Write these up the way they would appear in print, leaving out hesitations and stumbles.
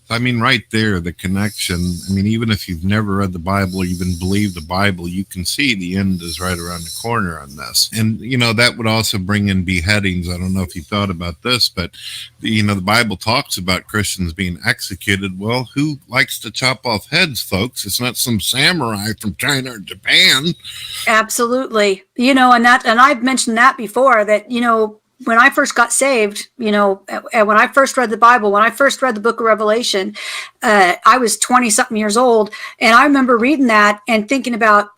I mean, right there, the connection. I mean, even if you've never read the Bible or even believe the Bible, you can see the end is right around the corner on this. And, that would also bring in beheadings. I don't know if you thought about this, but, the Bible talks about Christians being executed. Well, who likes to chop off heads, folks? It's not some samurai from China or Japan. Absolutely. And I've mentioned that before, that, when I first got saved, and when I first read the Bible, when I first read the book of Revelation, I was 20 something years old. And I remember reading that and thinking about,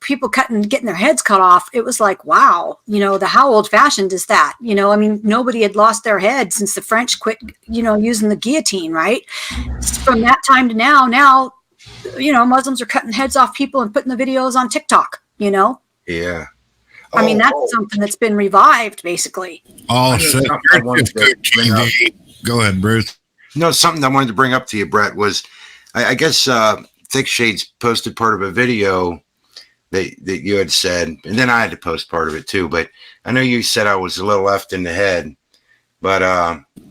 people getting their heads cut off. It was like, wow, how old fashioned is that? Nobody had lost their head since the French quit, using the guillotine, right? From that time to now, Muslims are cutting heads off people and putting the videos on TikTok, Yeah. That's something that's been revived, basically. Oh, shit. Go ahead, Bruce. No, something I wanted to bring up to you, Brett, was I guess Thick Shades posted part of a video that you had said, and then I had to post part of it too. But I know you said I was a little left in the head, but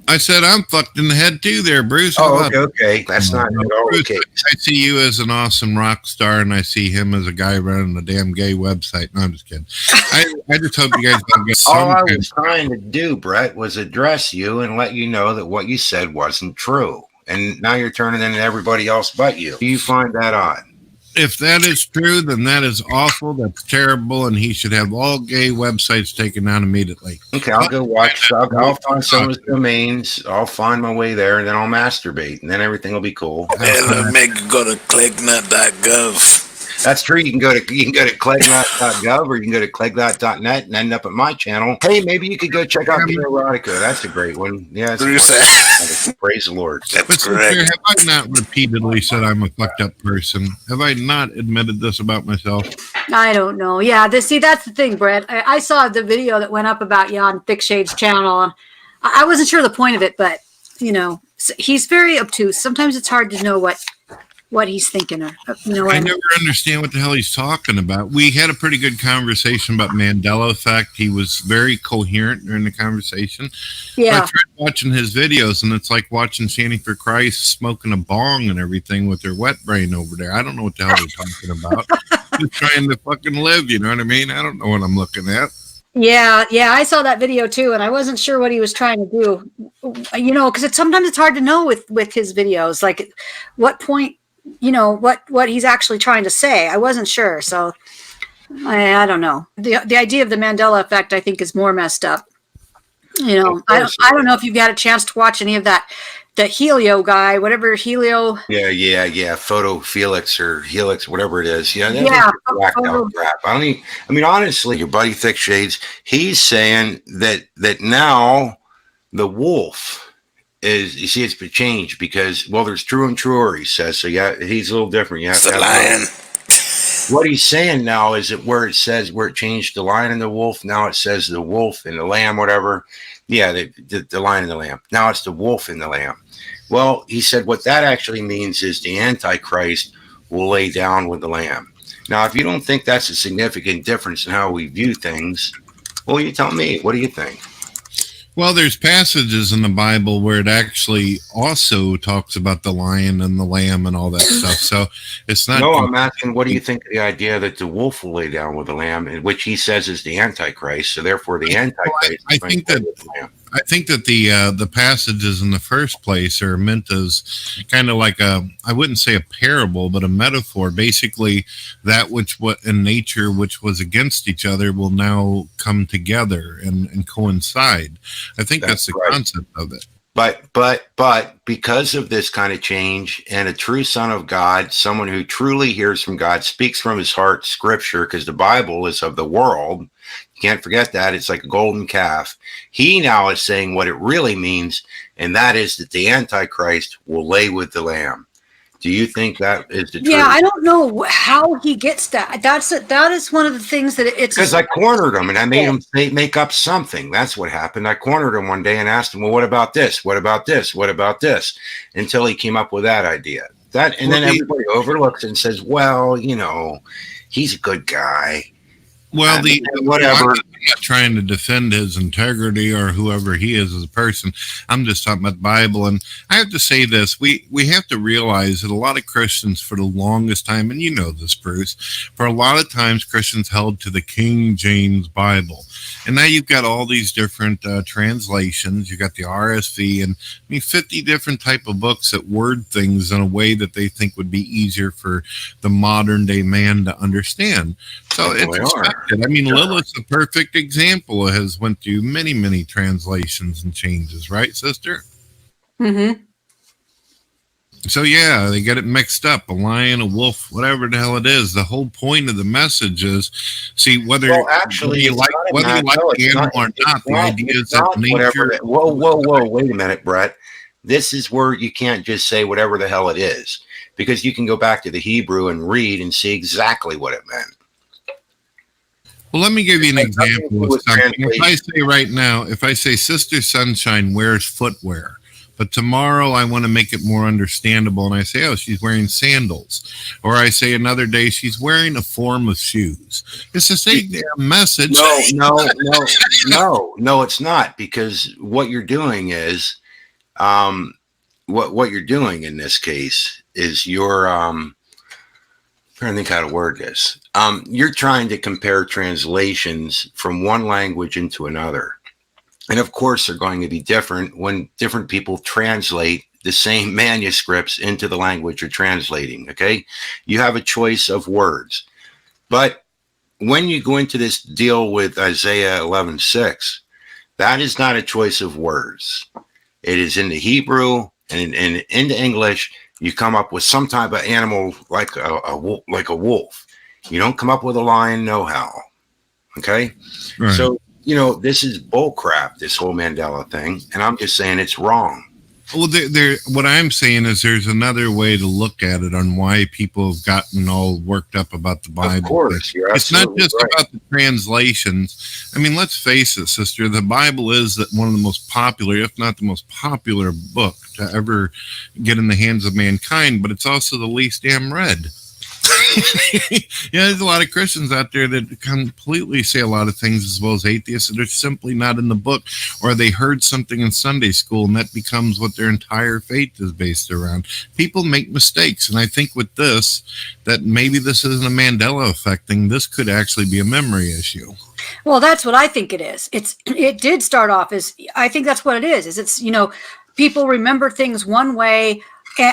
I said I'm fucked in the head too there, Bruce. Okay. That's not at all Bruce, okay. I see you as an awesome rock star, and I see him as a guy running a damn gay website. No, I'm just kidding. I just hope you guys don't get all I was trying to do, Brett, was address you and let you know that what you said wasn't true. And now you're turning into everybody else but you. Do you find that odd? If that is true, then that is awful. That's terrible, and he should have all gay websites taken down immediately. Okay, I'll go watch. I'll find some of his domains. I'll find my way there, and then I'll masturbate, and then everything will be cool. And make you go to clicknut.gov. That's true. You can go to clicknut.gov, or you can go to clicknut.net and end up at my channel. Hey, maybe you could go check out the erotica. That's a great one. Yeah, praise the Lord. That's correct. Have I not repeatedly said I'm a fucked up person? Have I not admitted this about myself? I don't know. Yeah, that's the thing, Brett. I saw the video that went up about you on Thick Shades channel, and I wasn't sure the point of it, but he's very obtuse. Sometimes it's hard to know what he's thinking, or I never understand what the hell he's talking about. We had a pretty good conversation about Mandela effect. He was very coherent during the conversation. Yeah. I tried watching his videos, and it's like watching Standing for Christ smoking a bong and everything with their wet brain over there. I don't know what the hell they're talking about. Just trying to fucking live, you know what I mean? I don't know what I'm looking at. Yeah, I saw that video too, and I wasn't sure what he was trying to do. Because sometimes it's hard to know with his videos, like what point, what he's actually trying to say. I wasn't sure, so I don't know. The idea of the Mandela effect, I think, is more messed up. I don't know if you've got a chance to watch any of that. The Helio guy, whatever Helio. Yeah. Photo Felix or Helix, whatever it is. Yeah. Whacked out crap. Honestly, your buddy Thick Shades, he's saying that now the wolf is, you see, it's been changed because, there's true and truer, he says. So yeah, he's a little different. You have to have lion. What he's saying now is that where it changed the lion and the wolf, now it says the wolf and the lamb, whatever. Yeah, the lion and the lamb. Now it's the wolf and the lamb. Well, he said what that actually means is the Antichrist will lay down with the lamb. Now, if you don't think that's a significant difference in how we view things, well, you tell me. What do you think? Well, there's passages in the Bible where it actually also talks about the lion and the lamb and all that stuff. So it's not. No, I'm asking, what do you think of the idea that the wolf will lay down with the lamb, which he says is the Antichrist? So therefore, the Antichrist. I think that the passages in the first place are meant as kind of like I wouldn't say a parable, but a metaphor. Basically, that which in nature which was against each other will now come together and coincide. I think that's the concept of it. But because of this kind of change, and a true son of God, someone who truly hears from God, speaks from his heart, scripture, because the Bible is of the world. You can't forget that. It's like a golden calf. He now is saying what it really means, and that is that the Antichrist will lay with the lamb. Do you think that is the truth? Yeah, I don't know how he gets that. That is one of the things that it's... Because I cornered him, and I made him make up something. That's what happened. I cornered him one day and asked him, well, what about this? What about this? What about this? Until he came up with that idea. Then everybody overlooks it and says, well, he's a good guy. Well, whatever. not trying to defend his integrity or whoever he is as a person. I'm just talking about the Bible. And I have to say this, we have to realize that a lot of Christians for the longest time, and you know this, Bruce, for a lot of times Christians held to the King James Bible. And now you've got all these different translations. You got the RSV and 50 different type of books that word things in a way that they think would be easier for the modern day man to understand. So it's expected. I mean, Lilith's a perfect example. It has went through many, many translations and changes, right, sister? Mm-hmm. So yeah, they get it mixed up. A lion, a wolf, whatever the hell it is. The whole point of the message is, see, whether you like the animal or not, the idea is that nature. Whoa! Wait a minute, Brett. This is where you can't just say whatever the hell it is, because you can go back to the Hebrew and read and see exactly what it meant. Well, let me give you an example of something. If I say right now, if I say Sister Sunshine wears footwear, but tomorrow I want to make it more understandable, and I say, oh, she's wearing sandals. Or I say another day, she's wearing a form of shoes. It's the same damn message. No, it's not, because what you're doing is, what you're doing in this case is you're, trying to think how to word this. You're trying to compare translations from one language into another. And of course, they're going to be different when different people translate the same manuscripts into the language you're translating. Okay. You have a choice of words. But when you go into this deal with Isaiah 11:6, that is not a choice of words. It is in the Hebrew and in the English. You come up with some type of animal like a wolf. You don't come up with a lion, no how. Okay. Right. So, this is bull crap, this whole Mandela thing. And I'm just saying it's wrong. Well, what I'm saying is there's another way to look at it on why people have gotten all worked up about the Bible. Of course, it's not just about the translations. I mean, let's face it, sister, the Bible is one of the most popular, if not the most popular book to ever get in the hands of mankind, but it's also the least damn read. There's a lot of Christians out there that completely say a lot of things, as well as atheists, that are simply not in the book, or they heard something in Sunday school and that becomes what their entire faith is based around. People make mistakes, and I think with this, that maybe this isn't a Mandela effect thing. This could actually be a memory issue. Well, that's what I think it is. It did start off as, I think that's what it is. It's people remember things one way,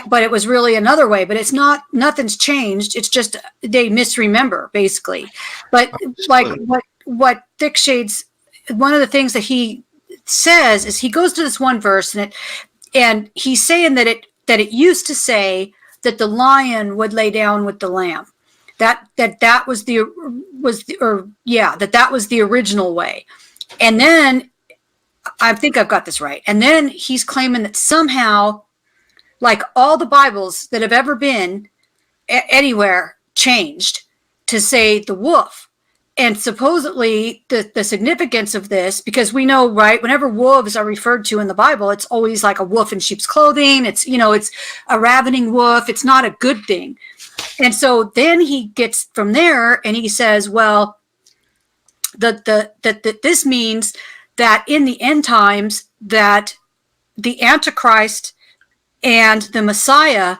but it was really another way. But it's not. Nothing's changed. It's just they misremember, basically. But like what Thick Shades, one of the things that he says is he goes to this one verse and he's saying that it used to say that the lion would lay down with the lamb. That was the original way. And then I think I've got this right. And then he's claiming that somehow, like all the Bibles that have ever been anywhere changed to say the wolf. And supposedly the significance of this, because we know, right, whenever wolves are referred to in the Bible, it's always like a wolf in sheep's clothing. It's, it's a ravening wolf. It's not a good thing. And so then he gets from there and he says, well, that this means that in the end times that the Antichrist and the Messiah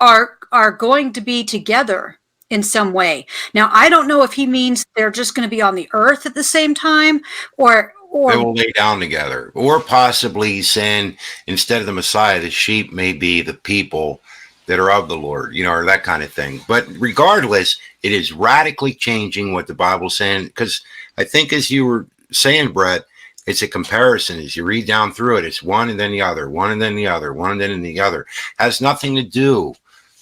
are going to be together in some way. Now, I don't know if he means they're just going to be on the earth at the same time, or they will lay down together, or possibly saying instead of the Messiah, the sheep may be the people that are of the Lord, or that kind of thing. But regardless, it is radically changing what the Bible's saying, because I think, as you were saying, Brett, it's a comparison. As you read down through it, it's one and then the other, one and then the other, one and then the other. Has nothing to do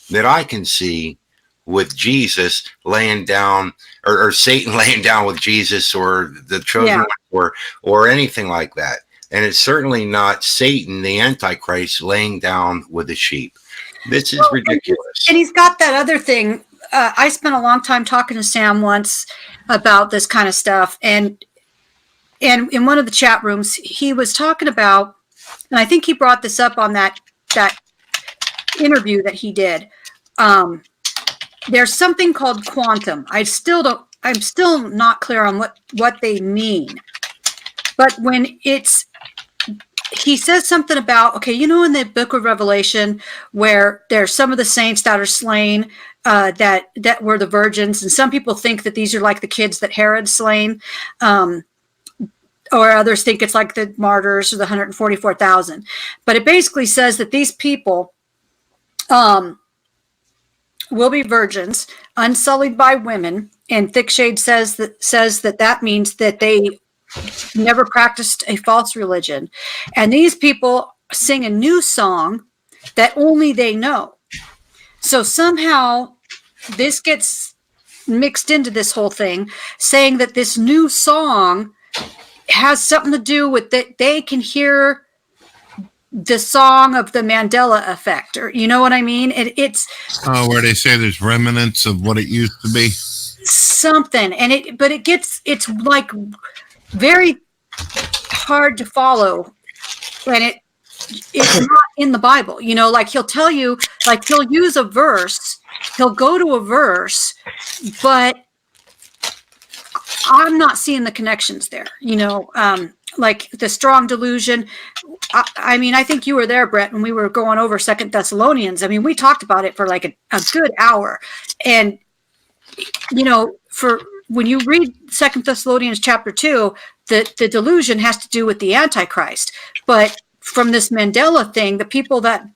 that I can see with Jesus laying down, or Satan laying down with Jesus, or the chosen one, or anything like that. And it's certainly not Satan, the Antichrist, laying down with the sheep. This is ridiculous. And he's got that other thing. I spent a long time talking to Sam once about this kind of stuff. And in one of the chat rooms, he was talking about, and I think he brought this up on that interview that he did. There's something called quantum. I still don't I'm still not clear on what they mean. But when he says something about, okay, in the book of Revelation where there's some of the saints that are slain, that were the virgins, and some people think that these are like the kids that Herod slain, or others think it's like the martyrs or the 144,000. But it basically says that these people will be virgins, unsullied by women, and Thick Shade says that means that they never practiced a false religion. And these people sing a new song that only they know. So somehow this gets mixed into this whole thing, saying that this new song has something to do with that they can hear the song of the Mandela effect, or you know what I mean? It's where they say there's remnants of what it used to be. something, and it's like very hard to follow, and it's not in the Bible. Like he'll tell you, like he'll use a verse, he'll go to a verse, but I'm not seeing the connections there. Like the strong delusion. I mean, I think you were there, Brett, when we were going over 2 Thessalonians. I mean, we talked about it for like a good hour. And, for when you read 2 Thessalonians chapter 2, the delusion has to do with the Antichrist. But from this Mandela thing, the people that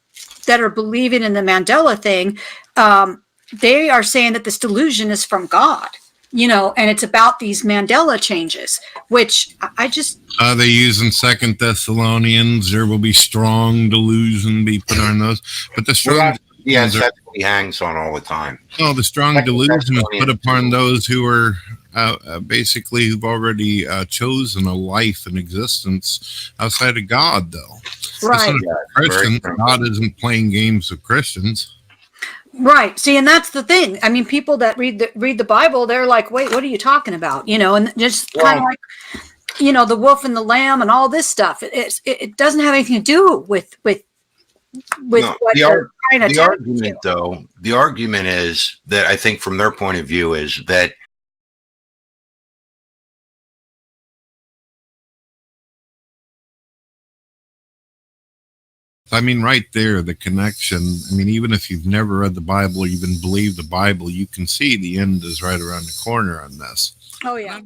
are believing in the Mandela thing, they are saying that this delusion is from God. And it's about these Mandela changes, which I just... They use in 2 Thessalonians, there will be strong delusion be put on those. But the strong... Yes, that's what he hangs on all the time. No, the strong delusion is put upon those who are basically who've already chosen a life and existence outside of God, though. Right. Christians, God isn't playing games with Christians. Right. See, and that's the thing. I mean, people that read the Bible, they're like, wait, what are you talking about? And just kind of like, the wolf and the lamb and all this stuff. It doesn't have anything to do with what they're trying to tell you. Though, the argument is that I think from their point of view is that I mean, right there, the connection. I mean, even if you've never read the Bible, even believe the Bible, you can see the end is right around the corner on this. Oh, yeah.